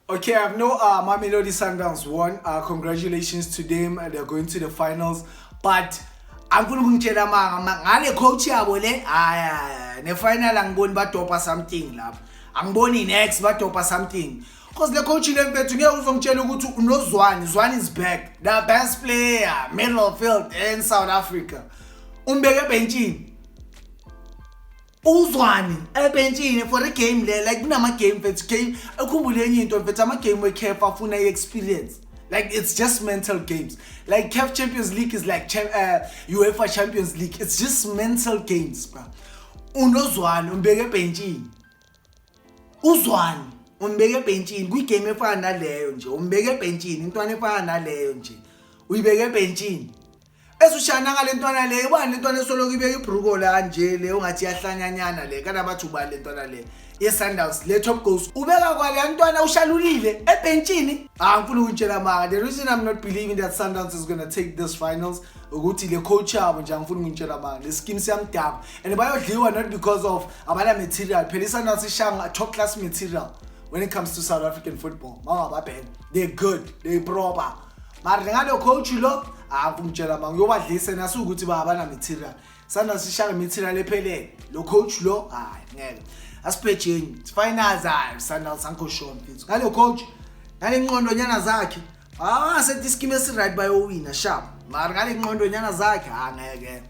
Okay, I have no Mamelodi Sundowns won. Congratulations to them. They're going to the finals. But angifuna ukungitshela ngale coach yabo le ne final angiboni badopa something lapha. Angiboni next badopa something. Because the coach le mfethu ngeke uzongitshela ukuthi unoZwani. Zwani is back. The best player middle field in South Africa. Umbeke benchini. Uzwani ebenchini for a game le like kunama game mfethu game ukhumbule enye into mfethu ama game we CAF afuna experience. Like it's just mental games. Like CAF Champions League is like UEFA Champions League. It's just mental games, bro. UnoZwani umbeke benchini. UZwani umbeke benchini kwi-game efana naleyo nje. Umbeke benchini intwana efana naleyo nje. Uyibeke benchini. Esushana ngale ntwana le ibani lentwana esoloku ibeka ibruko la nje le ungathi yahlanyanyana le kana bathu ba le ntwana le yeSundowns le top goals ubeka kwale ntwana ushalulile ebenchini ngifuna ukutshela manga the reason I'm not believing that Sundowns is going to take this finals ukuthi le coach yabo nje ngifuna ukutshela manga le scheme siyamdaba and bayodliwa not because of abala material phela iSundowns ishanga top class material when it comes to South African football manga babheka they're good they proper mara ngalo coach lo ngumtshela manga uyobadlisa nasukuthi babana material sana sishaka material ephelele lo coach lo ngeke asiphetsheni finals Sundowns sanko show mfethu ngalo coach ngale nqondo nyana zakhe sethi scheme esi right bayowina sharp mara ngale nqondo nyana zakhe ngeke